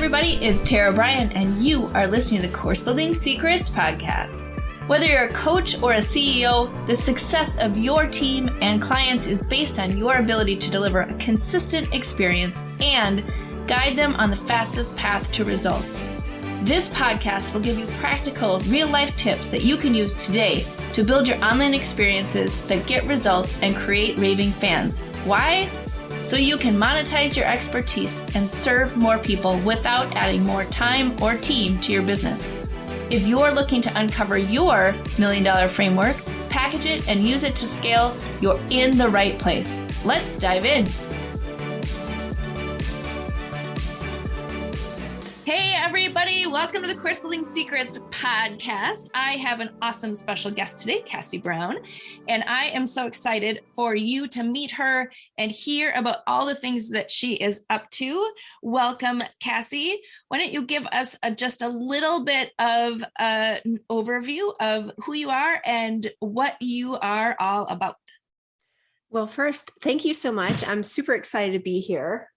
everybody, it's Bryan, and you are listening to the Course Building Secrets podcast. Whether you're a coach or a CEO, the success of your team and clients is based on your ability to deliver a consistent experience and guide them on the fastest path to results. This podcast will give you practical, real-life tips that you can use today to build your online experiences that get results and create raving fans. Why? So you can monetize your expertise and serve more people without adding more time or team to your business. If you're looking to uncover your $1 million framework, package it, and use it to scale, you're in the right place. Let's dive in. Hey, everybody. Welcome to the Course Building Secrets podcast. I have an awesome special guest today, Kaci Brown, and I am so excited for you to meet her and hear about all the things that she is up to. Welcome, Kaci. Why don't you give us just a little bit of an overview of who you are and what you are all about? Well, first, thank you so much. I'm super excited to be here.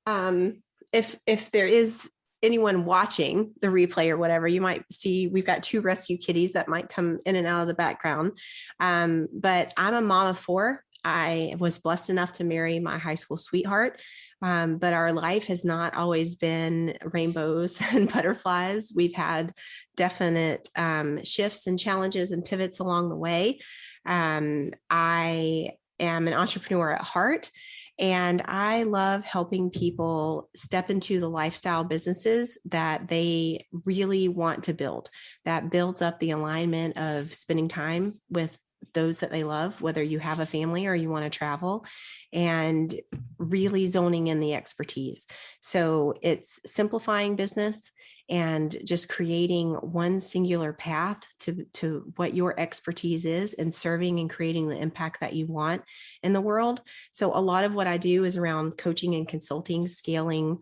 If there is anyone watching the replay or whatever, you might see we've got two rescue kitties that might come in and out of the background. But I'm a mom of four. I was blessed enough to marry my high school sweetheart. But our life has not always been rainbows and butterflies. We've had definite shifts and challenges and pivots along the way. I am an entrepreneur at heart. And I love helping people step into the lifestyle businesses that they really want to build, that builds up the alignment of spending time with those that they love, whether you have a family or you want to travel, and really zoning in the expertise. So it's simplifying business and just creating one singular path to what your expertise is and serving and creating the impact that you want in the world. So a lot of what I do is around coaching and consulting, scaling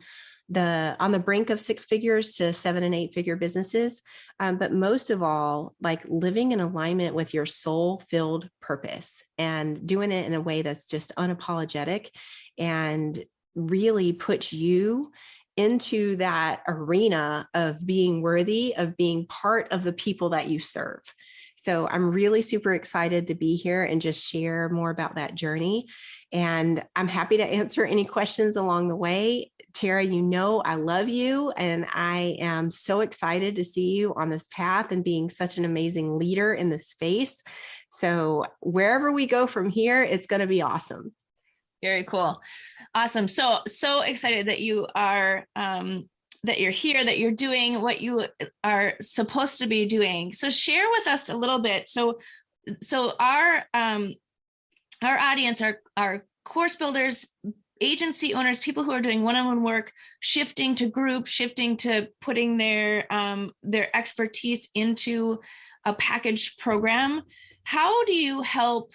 on the brink of 6 figures to 7 and 8 figure businesses. But most of all, like living in alignment with your soul-filled purpose and doing it in a way that's just unapologetic and really puts you into that arena of being worthy of being part of the people that you serve. So I'm really super excited to be here and just share more about that journey. And I'm happy to answer any questions along the way. Tara, you know I love you, and I am so excited to see you on this path and being such an amazing leader in this space. So wherever we go from here, it's going to be awesome. Very cool. Awesome. So excited that you are, that you're here, that you're doing what you are supposed to be doing. So share with us a little bit. So our audience are course builders, agency owners, people who are doing one-on-one work, shifting to group, shifting to putting their expertise into a packaged program. How do you help,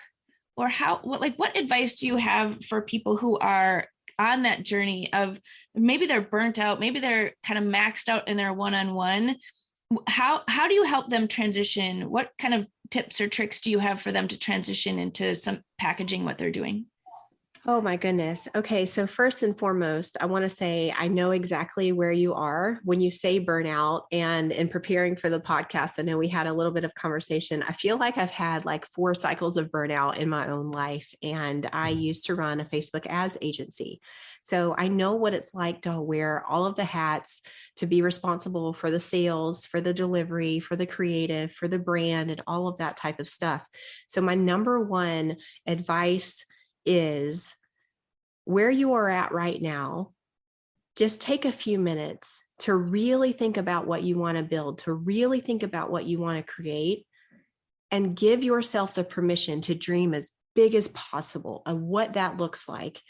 or what advice do you have for people who are on that journey of maybe they're burnt out, maybe they're kind of maxed out in their one-on-one? How do you help them transition? What kind of tips or tricks do you have for them to transition into some packaging what they're doing? Oh my goodness. Okay. So first and foremost, I want to say, I know exactly where you are when you say burnout, and in preparing for the podcast, I know we had a little bit of conversation. I feel like I've had like 4 cycles of burnout in my own life. And I used to run a Facebook ads agency. So I know what it's like to wear all of the hats, to be responsible for the sales, for the delivery, for the creative, for the brand, and all of that type of stuff. So my number one advice is, where you are at right now, just take a few minutes to really think about what you want to build, to really think about what you want to create, and give yourself the permission to dream as big as possible of what that looks like,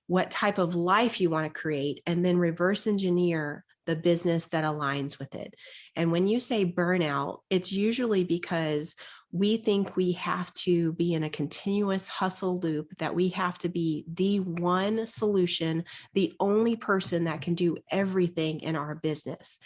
what type of life you want to create, and then reverse engineer the business that aligns with it. And when you say burnout, it's usually because we think we have to be in a continuous hustle loop, that we have to be the one solution, the only person that can do everything in our business.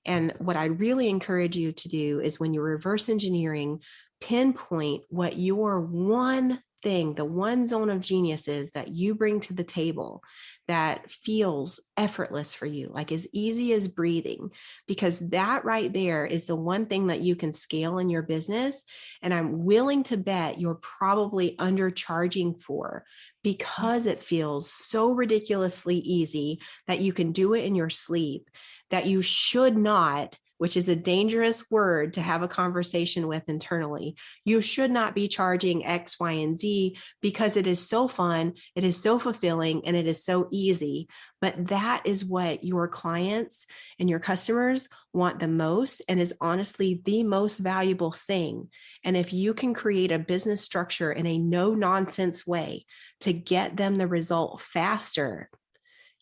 And what I really encourage you to do is, when you're reverse engineering, pinpoint what your one thing, the one zone of genius is that you bring to the table that feels effortless for you, like as easy as breathing, because that right there is the one thing that you can scale in your business. And I'm willing to bet you're probably undercharging for, because it feels so ridiculously easy that you can do it in your sleep, that you should not, which is a dangerous word to have a conversation with internally. You should not be charging X, Y, and Z because it is so fun, it is so fulfilling, and it is so easy. But that is what your clients and your customers want the most, and is honestly the most valuable thing. And if you can create a business structure in a no-nonsense way to get them the result faster,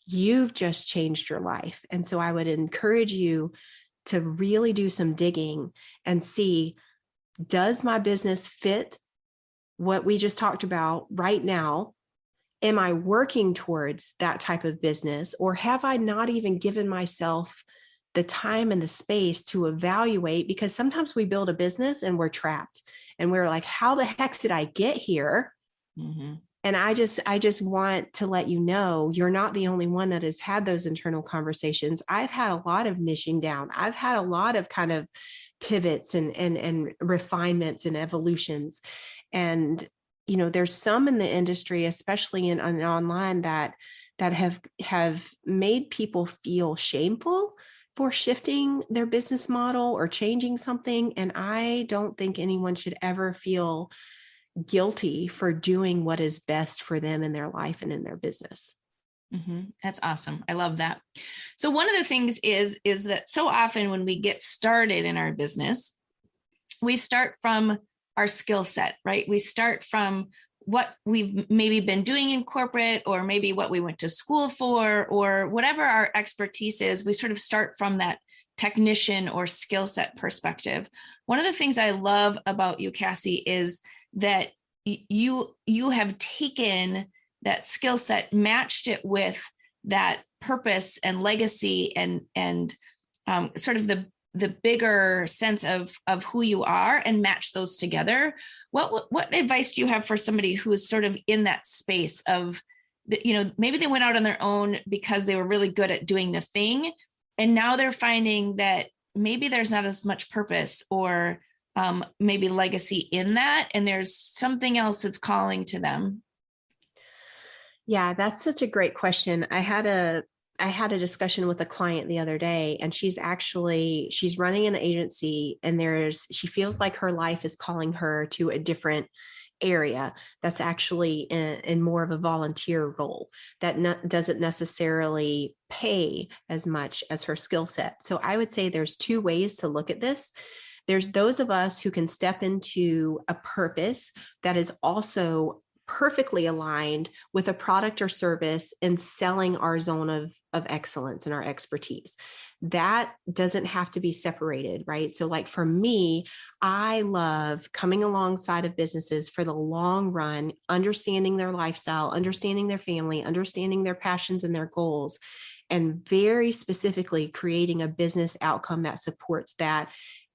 you've just changed your life. And so I would encourage you to really do some digging and see, does my business fit what we just talked about right now? Am I working towards that type of business, or have I not even given myself the time and the space to evaluate? Because sometimes we build a business and we're trapped and we're like, how the heck did I get here? Mm-hmm. And I just want to let you know, you're not the only one that has had those internal conversations. I've had a lot of niching down. I've had a lot of kind of pivots and refinements and evolutions. And, you know, there's some in the industry, especially in online, that have made people feel shameful for shifting their business model or changing something. And I don't think anyone should ever feel guilty for doing what is best for them in their life and in their business. Mm-hmm. That's awesome. I love that. So one of the things is that so often when we get started in our business, we start from our skill set, right? We start from what we've maybe been doing in corporate, or maybe what we went to school for, or whatever our expertise is. We sort of start from that technician or skill set perspective. One of the things I love about you, Kaci, is that you have taken that skill set, matched it with that purpose and legacy and sort of the bigger sense of who you are, and match those together. What advice do you have for somebody who is sort of in that space of, you know, maybe they went out on their own because they were really good at doing the thing, and now they're finding that maybe there's not as much purpose or maybe legacy in that, and there's something else that's calling to them? Yeah, that's such a great question. I had a discussion with a client the other day, and she's running an agency, and she feels like her life is calling her to a different area that's actually in more of a volunteer role that doesn't necessarily pay as much as her skill set. So I would say there's two ways to look at this. There's those of us who can step into a purpose that is also perfectly aligned with a product or service and selling our zone of excellence and our expertise. That doesn't have to be separated, right? So like for me, I love coming alongside of businesses for the long run, understanding their lifestyle, understanding their family, understanding their passions and their goals, and very specifically creating a business outcome that supports that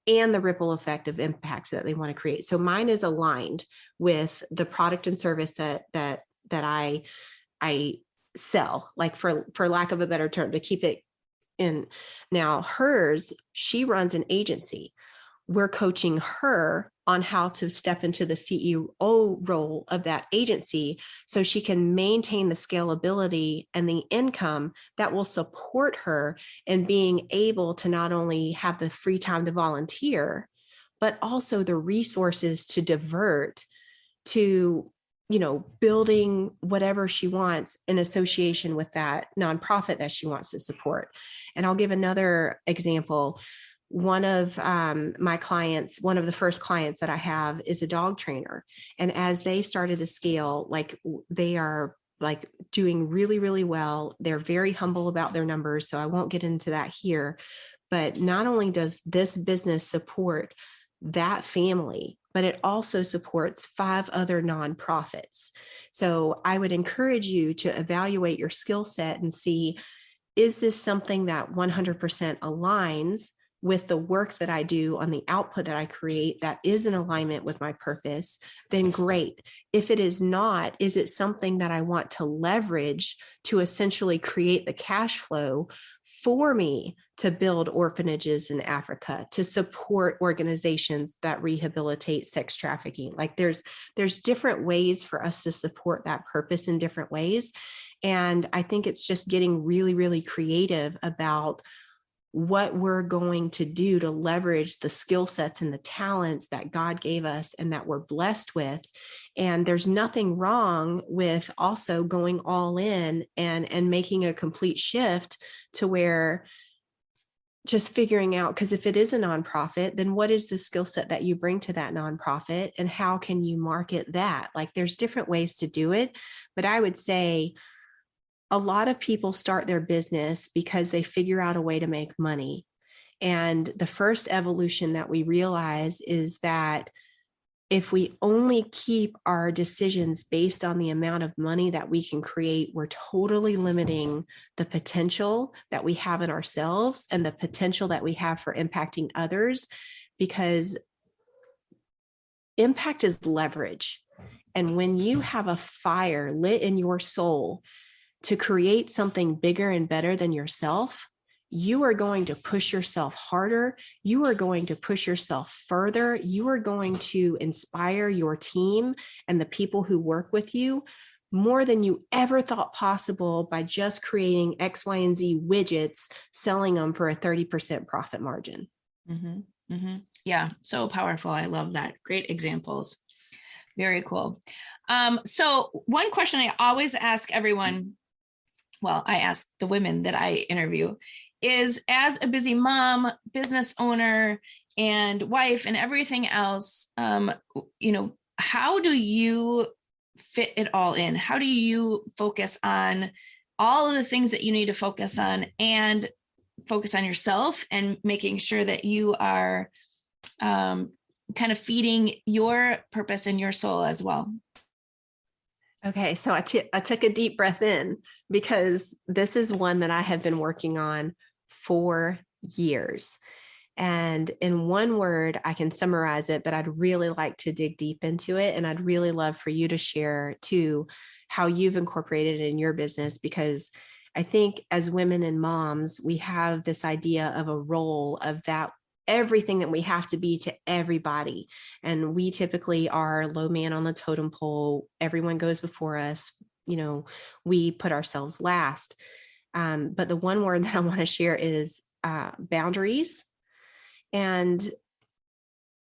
and the ripple effect of impact that they want to create. So mine is aligned with the product and service that I sell, like for lack of a better term, to keep it in. Now hers, she runs an agency. We're coaching her on how to step into the CEO role of that agency so she can maintain the scalability and the income that will support her in being able to not only have the free time to volunteer, but also the resources to divert to, you know, building whatever she wants in association with that nonprofit that she wants to support. And I'll give another example. One of my clients, one of the first clients that I have, is a dog trainer. And as they started to scale, like they are like doing really, really well. They're very humble about their numbers, so I won't get into that here. But not only does this business support that family, but it also supports 5 other nonprofits. So I would encourage you to evaluate your skill set and see, is this something that 100% aligns with the work that I do on the output that I create that is in alignment with my purpose, then great. If it is not, is it something that I want to leverage to essentially create the cash flow for me to build orphanages in Africa, to support organizations that rehabilitate sex trafficking? Like there's different ways for us to support that purpose in different ways. And I think it's just getting really, really creative about what we're going to do to leverage the skill sets and the talents that God gave us and that we're blessed with. And there's nothing wrong with also going all in and making a complete shift to where just figuring out, because if it is a nonprofit, then what is the skill set that you bring to that nonprofit and how can you market that? Like there's different ways to do it, but I would say a lot of people start their business because they figure out a way to make money. And the first evolution that we realize is that if we only keep our decisions based on the amount of money that we can create, we're totally limiting the potential that we have in ourselves and the potential that we have for impacting others, because impact is leverage. And when you have a fire lit in your soul to create something bigger and better than yourself, you are going to push yourself harder. You are going to push yourself further. You are going to inspire your team and the people who work with you more than you ever thought possible by just creating X, Y, and Z widgets, selling them for a 30% profit margin. Mm-hmm. Mm-hmm. Yeah, so powerful. I love that. Great examples. Very cool. So one question I always ask everyone, well, I ask the women that I interview, is as a busy mom, business owner, and wife, and everything else, how do you fit it all in? How do you focus on all of the things that you need to focus on and focus on yourself and making sure that you are kind of feeding your purpose and your soul as well? Okay, so I took a deep breath in because this is one that I have been working on for years. And in one word, I can summarize it, but I'd really like to dig deep into it. And I'd really love for you to share too how you've incorporated it in your business, because I think as women and moms, we have this idea of a role of that everything that we have to be to everybody. And we typically are low man on the totem pole. Everyone goes before us. We put ourselves last. But the one word that I want to share is boundaries. And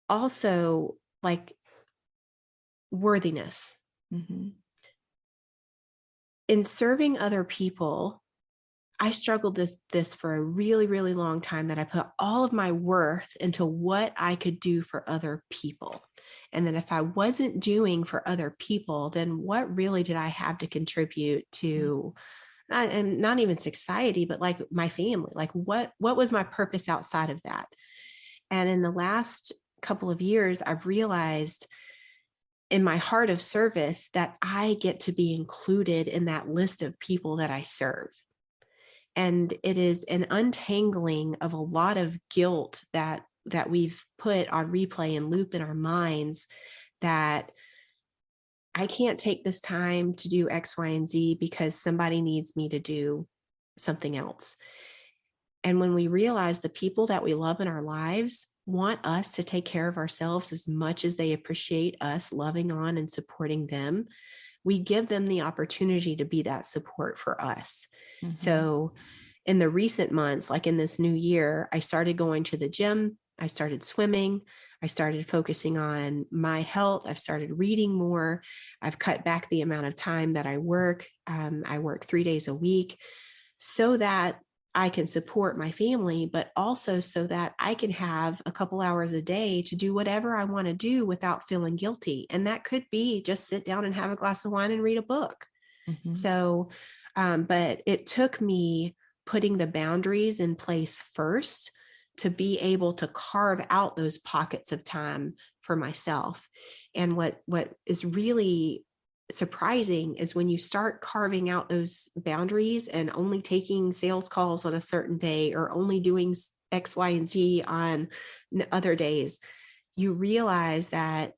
also like worthiness. Mm-hmm. In serving other people, I struggled this for a really, really long time, that I put all of my worth into what I could do for other people. And then if I wasn't doing for other people, then what really did I have to contribute to, and not even society, but like my family? Like what was my purpose outside of that? And in the last couple of years, I've realized in my heart of service that I get to be included in that list of people that I serve. And it is an untangling of a lot of guilt that we've put on replay and loop in our minds, that I can't take this time to do X, Y, and Z because somebody needs me to do something else. And when we realize the people that we love in our lives want us to take care of ourselves as much as they appreciate us loving on and supporting them, we give them the opportunity to be that support for us. Mm-hmm. So in the recent months, like in this new year, I started going to the gym. I started swimming. I started focusing on my health. I've started reading more. I've cut back the amount of time that I work. I work 3 days a week so that I can support my family, but also so that I can have a couple hours a day to do whatever I want to do without feeling guilty. And that could be just sit down and have a glass of wine and read a book. Mm-hmm. So, but it took me putting the boundaries in place first to be able to carve out those pockets of time for myself. And what is really surprising is when you start carving out those boundaries and only taking sales calls on a certain day, or only doing X, Y, and Z on other days, you realize that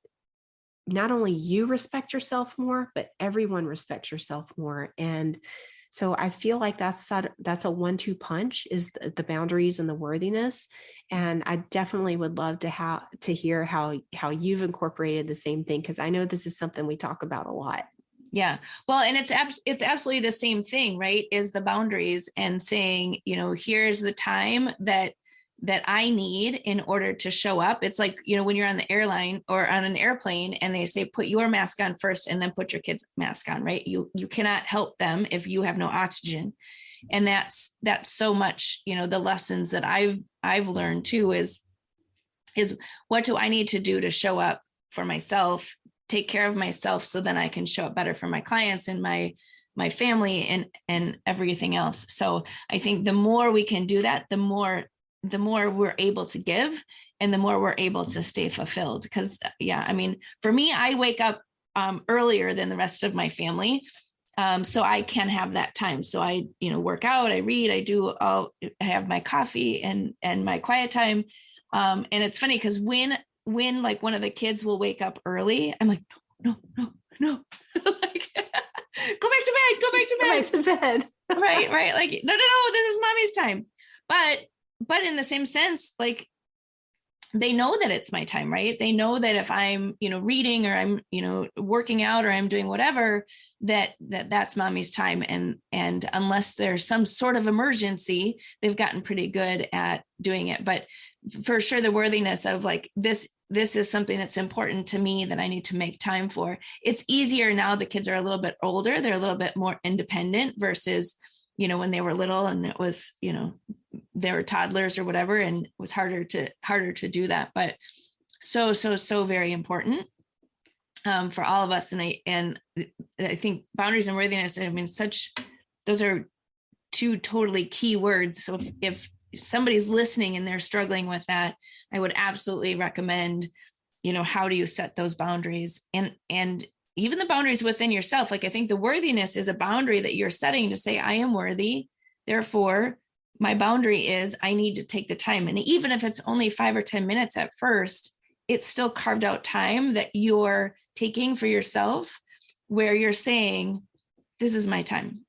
not only you respect yourself more, but everyone respects yourself more. And so I feel like that's a 1-2 punch, is the boundaries and the worthiness. And I definitely would love to hear how you've incorporated the same thing, because I know this is something we talk about a lot. Yeah. Well, and it's absolutely the same thing, right? Is the boundaries and saying, here's the time that I need in order to show up. It's like, when you're on the airline or on an airplane and they say, put your mask on first and then put your kid's mask on, right? You cannot help them if you have no oxygen. And that's so much, the lessons that I've learned too is what do I need to do to show up for myself, take care of myself, so then I can show up better for my clients and my family and everything else. So I think the more we can do that, the more we're able to give, and the more we're able to stay fulfilled. Because for me, I wake up earlier than the rest of my family. So I can have that time. So I, work out, I read, I have my coffee and my quiet time. And it's funny because when like one of the kids will wake up early, I'm like, no. Like, go back to bed. Right. Like, no, this is mommy's time. But in the same sense, like, they know that it's my time, right? They know that if I'm, reading, or I'm, working out, or I'm doing whatever, that's mommy's time. And unless there's some sort of emergency, they've gotten pretty good at doing it. But for sure, the worthiness of like, this is something that's important to me that I need to make time for. It's easier now. The kids are a little bit older. They're a little bit more independent versus, when they were little and it was, they were toddlers or whatever, and it was harder to do that. But so very important for all of us. And I think boundaries and worthiness, those are two totally key words. So if somebody's listening and they're struggling with that, I would absolutely recommend, how do you set those boundaries, and even the boundaries within yourself. Like, I think the worthiness is a boundary that you're setting to say, I am worthy. Therefore, my boundary is I need to take the time. And even if it's only 5 or 10 minutes at first, it's still carved out time that you're taking for yourself, where you're saying, this is my time.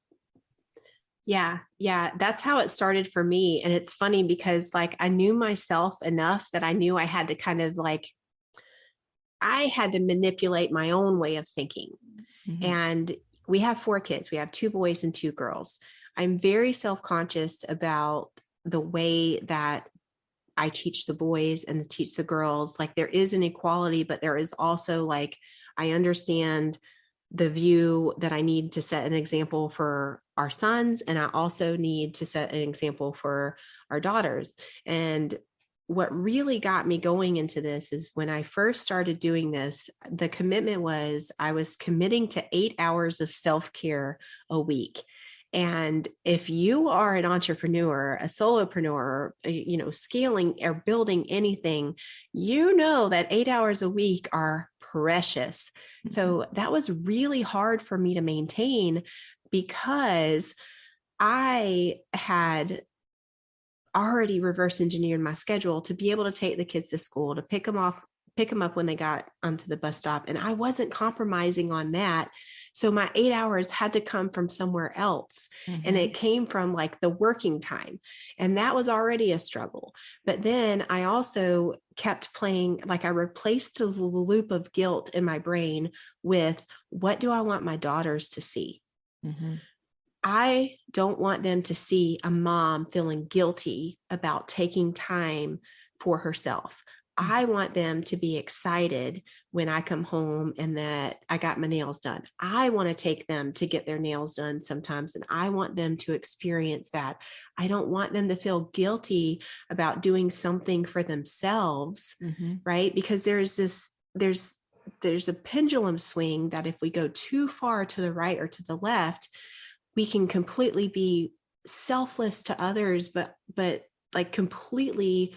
Yeah. That's how it started for me. And it's funny because like, I knew myself enough that I knew I had to kind of like, I had to manipulate my own way of thinking. Mm-hmm. And we have 4 kids. We have 2 boys and 2 girls. I'm very self-conscious about the way that I teach the boys and teach the girls. Like, there is an equality, but there is also like, I understand the view that I need to set an example for our sons. And I also need to set an example for our daughters. And what really got me going into this is when I first started doing this, the commitment was I was committing to 8 hours of self-care a week. And if you are an entrepreneur, a solopreneur, scaling or building anything, that 8 hours a week are precious. Mm-hmm. So that was really hard for me to maintain, because I had already reverse engineered my schedule to be able to take the kids to school, to pick them up when they got onto the bus stop. And I wasn't compromising on that. So my 8 hours had to come from somewhere else. Mm-hmm. And it came from like the working time. And that was already a struggle. But then I also kept playing, like I replaced the loop of guilt in my brain with, what do I want my daughters to see? Mm-hmm. I don't want them to see a mom feeling guilty about taking time for herself. I want them to be excited when I come home and that I got my nails done. I want to take them to get their nails done sometimes, and I want them to experience that. I don't want them to feel guilty about doing something for themselves, mm-hmm. right? Because there's a pendulum swing that if we go too far to the right or to the left, we can completely be selfless to others, but like completely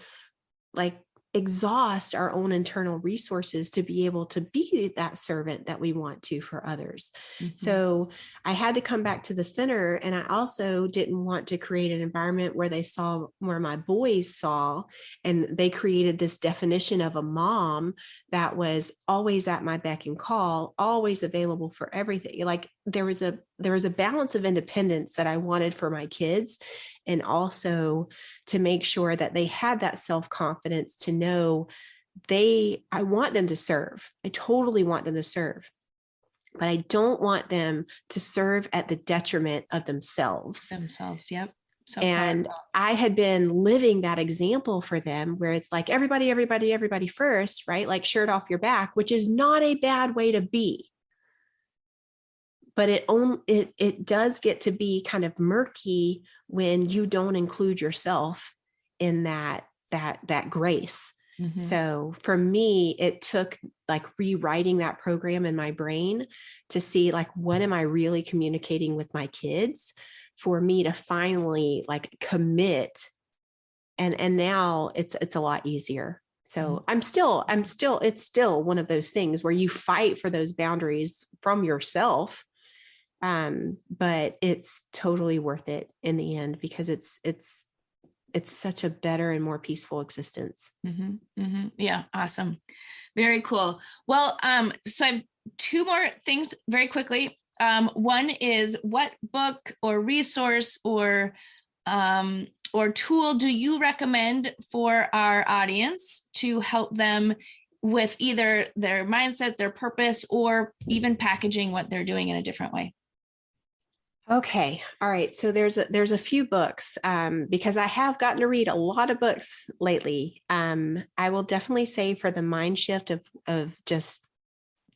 like exhaust our own internal resources to be able to be that servant that we want to for others. So I had to come back to the center. And I also didn't want to create an environment where my boys saw, and they created this definition of a mom that was always at my beck and call, always available for everything. Like there was a balance of independence that I wanted for my kids, and also to make sure that they had that self-confidence to know I want them to serve. I totally want them to serve, but I don't want them to serve at the detriment of themselves. Yep. So and powerful. I had been living that example for them where it's like everybody first, right? Like shirt off your back, which is not a bad way to be. But it does get to be kind of murky when you don't include yourself in that grace. So for me, it took like rewriting that program in my brain to see like, what am I really communicating with my kids for me to finally like commit. And now it's a lot easier. So it's still one of those things where you fight for those boundaries from yourself. But it's totally worth it in the end, because it's such a better and more peaceful existence. Yeah. Awesome. Very cool. Well, so I have two more things very quickly. One is, what book or resource or tool do you recommend for our audience to help them with either their mindset, their purpose, or even packaging what they're doing in a different way? Okay. All right. So there's a few books, because I have gotten to read a lot of books lately. I will definitely say, for the mind shift of just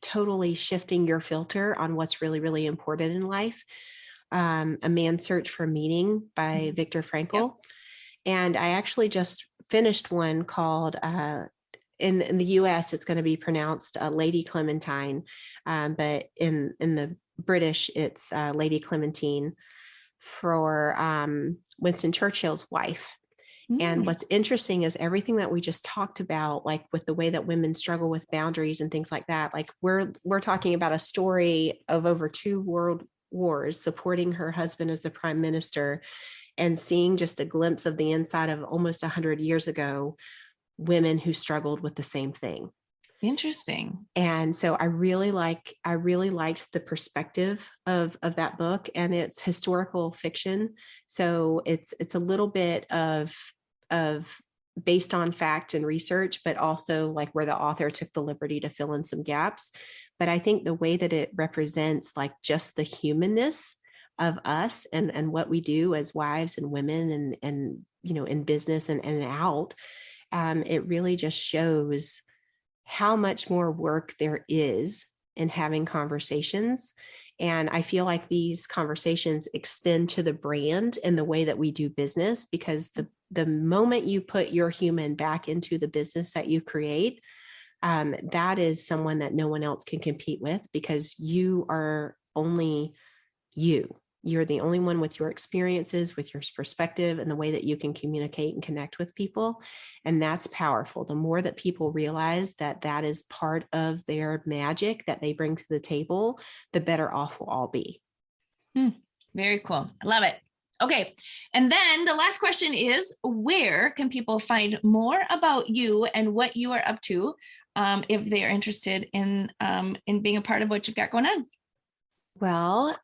totally shifting your filter on what's really, really important in life. A Man's Search for Meaning by Viktor Frankl. Yep. And I actually just finished one called, in the US, it's going to be pronounced Lady Clementine. But in the British, it's Lady Clementine, for Winston Churchill's wife. And what's interesting is everything that we just talked about, like with the way that women struggle with boundaries and things like that. Like we're talking about a story of over 2 world wars, supporting her husband as the prime minister, and seeing just a glimpse of the inside of almost 100 years ago, women who struggled with the same thing. Interesting. And so I really liked the perspective of that book, and it's historical fiction. So it's a little bit of based on fact and research, but also like where the author took the liberty to fill in some gaps. But I think the way that it represents like just the humanness of us and what we do as wives and women and you know, in business and out, it really just shows how much more work there is in having conversations. And I feel like these conversations extend to the brand and the way that we do business, because the moment you put your human back into the business that you create, that is someone that no one else can compete with, because you are only you. You're the only one with your experiences, with your perspective, and the way that you can communicate and connect with people. And that's powerful. The more that people realize that that is part of their magic that they bring to the table, the better off we'll all be. Very cool. I love it. Okay. And then the last question is, where can people find more about you and what you are up to, if they are interested in being a part of what you've got going on? Well,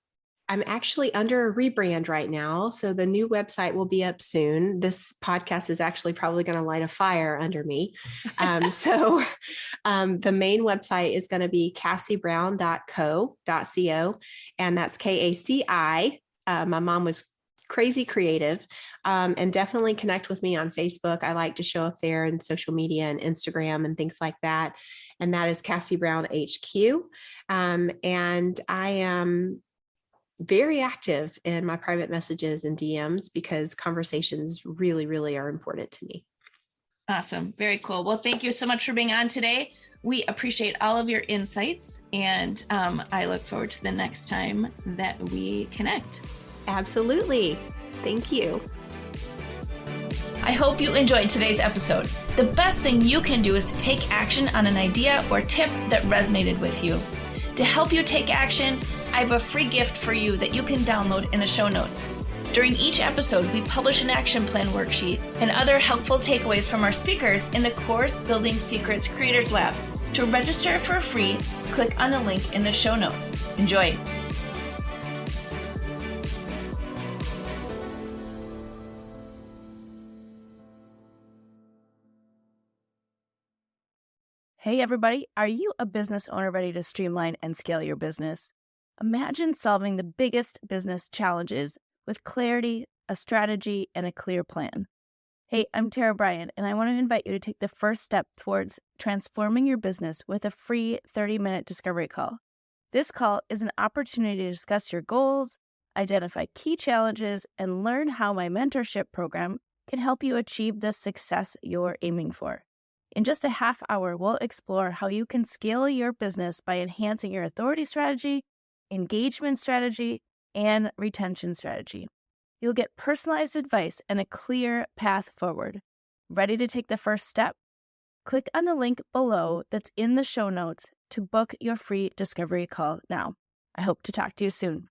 I'm actually under a rebrand right now. So the new website will be up soon. This podcast is actually probably going to light a fire under me. So the main website is going to be kacibrown.co. And that's KACI. My mom was crazy creative, and definitely connect with me on Facebook. I like to show up there in social media and Instagram and things like that. And that is Kaci Brown HQ. And I am very active in my private messages and DMs, because conversations really, really are important to me. Awesome. Very cool. Well, thank you so much for being on today. We appreciate all of your insights, and I look forward to the next time that we connect. Absolutely. Thank you. I hope you enjoyed today's episode. The best thing you can do is to take action on an idea or tip that resonated with you. To help you take action, I have a free gift for you that you can download in the show notes. During each episode, we publish an action plan worksheet and other helpful takeaways from our speakers in the Course Building Secrets Creators Lab. To register for free, click on the link in the show notes. Enjoy. Hey everybody, are you a business owner ready to streamline and scale your business? Imagine solving the biggest business challenges with clarity, a strategy, and a clear plan. Hey, I'm Bryan, and I want to invite you to take the first step towards transforming your business with a free 30-minute discovery call. This call is an opportunity to discuss your goals, identify key challenges, and learn how my mentorship program can help you achieve the success you're aiming for. In just a half hour, we'll explore how you can scale your business by enhancing your authority strategy, engagement strategy, and retention strategy. You'll get personalized advice and a clear path forward. Ready to take the first step? Click on the link below that's in the show notes to book your free discovery call now. I hope to talk to you soon.